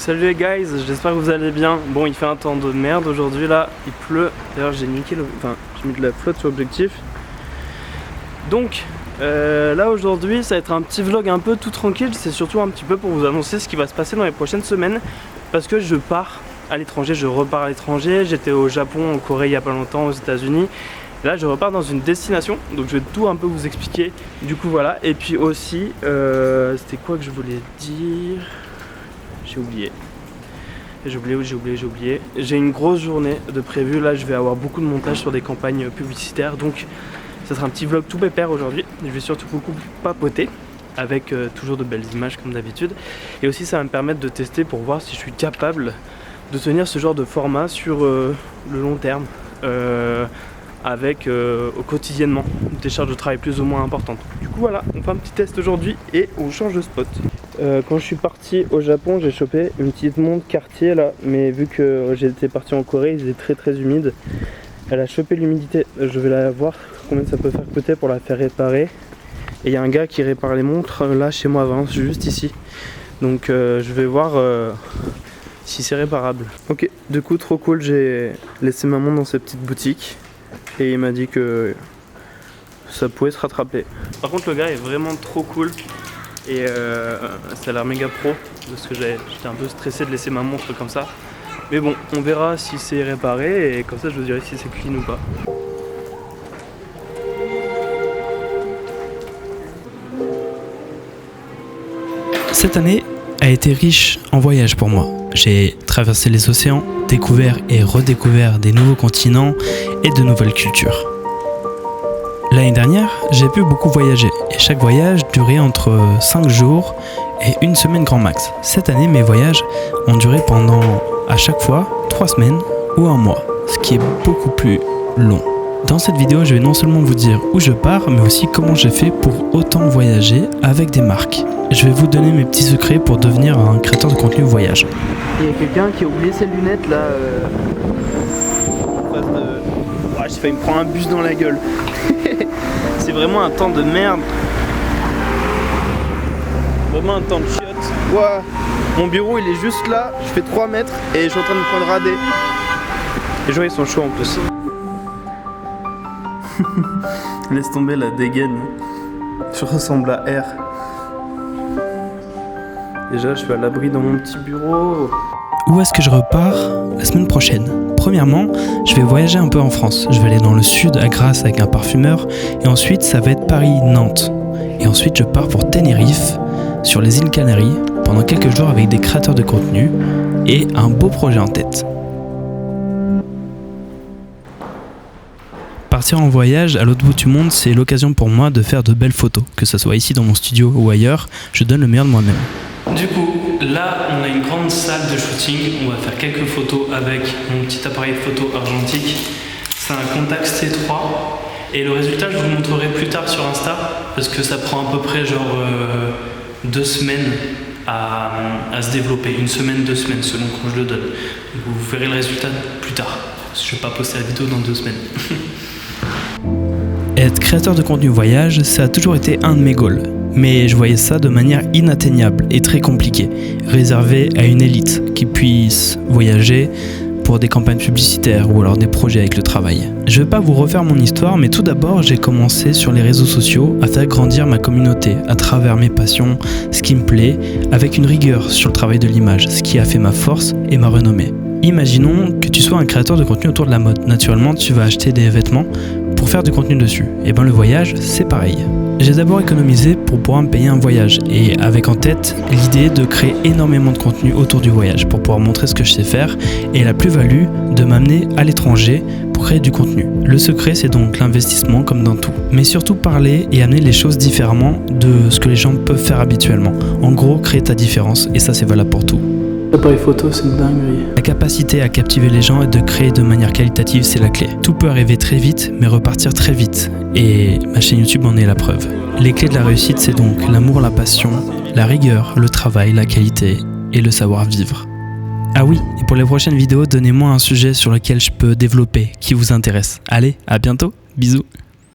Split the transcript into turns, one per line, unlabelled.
Salut les guys, j'espère que vous allez bien. Bon, il fait un temps de merde aujourd'hui là, il pleut. D'ailleurs j'ai niqué j'ai mis de la flotte sur l'objectif. Donc là aujourd'hui ça va être un petit vlog un peu tout tranquille. C'est surtout un petit peu pour vous annoncer ce qui va se passer dans les prochaines semaines. Parce que je pars à l'étranger, je repars à l'étranger. J'étais au Japon, en Corée il y a pas longtemps, aux États-Unis. Là je repars dans une destination, donc je vais tout un peu vous expliquer. Du coup voilà, et puis aussi, c'était quoi que je voulais dire? J'ai oublié. J'ai une grosse journée de prévu. Là je vais avoir beaucoup de montage sur des campagnes publicitaires. Donc ça sera un petit vlog tout pépère aujourd'hui. Je vais surtout beaucoup papoter avec toujours de belles images comme d'habitude. Et aussi ça va me permettre de tester pour voir si je suis capable de tenir ce genre de format sur le long terme. Avec quotidiennement des charges de travail plus ou moins importantes. Du coup voilà, on fait un petit test aujourd'hui et on change de spot. Quand je suis parti au Japon, j'ai chopé une petite montre Cartier là, mais vu que j'étais parti en Corée, il était très humide. Elle a chopé l'humidité, je vais la voir combien ça peut faire coûter pour la faire réparer. Et il y a un gars qui répare les montres là chez moi à Valence, juste ici. Donc je vais voir si c'est réparable. Ok, du coup trop cool, j'ai laissé ma montre dans cette petite boutique. Et il m'a dit que ça pouvait se rattraper. Par contre le gars est vraiment trop cool. Et ça a l'air méga pro. Parce que j'étais un peu stressé de laisser ma montre comme ça. Mais bon, on verra si c'est réparé. Et comme ça je vous dirai si c'est clean ou pas.
Cette année a été riche en voyages pour moi. J'ai traversé les océans, découvert et redécouvert des nouveaux continents et de nouvelles cultures. L'année dernière, j'ai pu beaucoup voyager et chaque voyage durait entre 5 jours et une semaine grand max. Cette année, mes voyages ont duré pendant, à chaque fois, 3 semaines ou 1 mois, ce qui est beaucoup plus long. Dans cette vidéo, je vais non seulement vous dire où je pars, mais aussi comment j'ai fait pour autant voyager avec des marques. Je vais vous donner mes petits secrets pour devenir un créateur de contenu voyage.
Il y a quelqu'un qui a oublié ses lunettes là en face de... Ouais, j'ai failli me prendre un bus dans la gueule. C'est vraiment un temps de merde. Vraiment un temps de chiotte. Wow. Mon bureau il est juste là, je fais 3 mètres et je suis en train de me prendre radé. Les gens ils sont chauds en plus. Laisse tomber la dégaine. Je ressemble à R. Déjà, je suis à l'abri dans mon petit bureau.
Où est-ce que je repars la semaine prochaine? Premièrement, je vais voyager un peu en France. Je vais aller dans le sud à Grasse avec un parfumeur. Et ensuite, ça va être Paris-Nantes. Et ensuite, je pars pour Tenerife, sur les îles Canaries, pendant quelques jours avec des créateurs de contenu et un beau projet en tête. Partir en voyage à l'autre bout du monde, c'est l'occasion pour moi de faire de belles photos. Que ce soit ici dans mon studio ou ailleurs, je donne le meilleur de moi-même. Du coup, là, on a une grande salle de shooting. On va faire quelques photos avec mon petit appareil photo argentique. C'est un Contax C3. Et le résultat, je vous le montrerai plus tard sur Insta. Parce que ça prend à peu près 2 semaines à se développer. 1 semaine, 2 semaines, selon quand je le donne. Donc, vous verrez le résultat plus tard. Parce que je ne vais pas poster la vidéo dans 2 semaines. Être créateur de contenu voyage, ça a toujours été un de mes goals. Mais je voyais ça de manière inatteignable et très compliquée, réservé à une élite qui puisse voyager pour des campagnes publicitaires ou alors des projets avec le travail. Je ne vais pas vous refaire mon histoire, mais tout d'abord, j'ai commencé sur les réseaux sociaux à faire grandir ma communauté à travers mes passions, ce qui me plaît, avec une rigueur sur le travail de l'image, ce qui a fait ma force et ma renommée. Imaginons que tu sois un créateur de contenu autour de la mode. Naturellement, tu vas acheter des vêtements pour faire du contenu dessus. Et bien le voyage, c'est pareil. J'ai d'abord économisé pour pouvoir me payer un voyage et avec en tête l'idée de créer énormément de contenu autour du voyage pour pouvoir montrer ce que je sais faire et la plus-value de m'amener à l'étranger pour créer du contenu. Le secret, c'est donc l'investissement comme dans tout. Mais surtout parler et amener les choses différemment de ce que les gens peuvent faire habituellement. En gros, créer ta différence et ça, c'est valable pour tout.
L'appareil photo, c'est une dinguerie.
La capacité à captiver les gens et de créer de manière qualitative, c'est la clé. Tout peut arriver très vite, mais repartir très vite. Et ma chaîne YouTube en est la preuve. Les clés de la réussite, c'est donc l'amour, la passion, la rigueur, le travail, la qualité et le savoir-vivre. Ah oui, et pour les prochaines vidéos, donnez-moi un sujet sur lequel je peux développer, qui vous intéresse. Allez, à bientôt, bisous.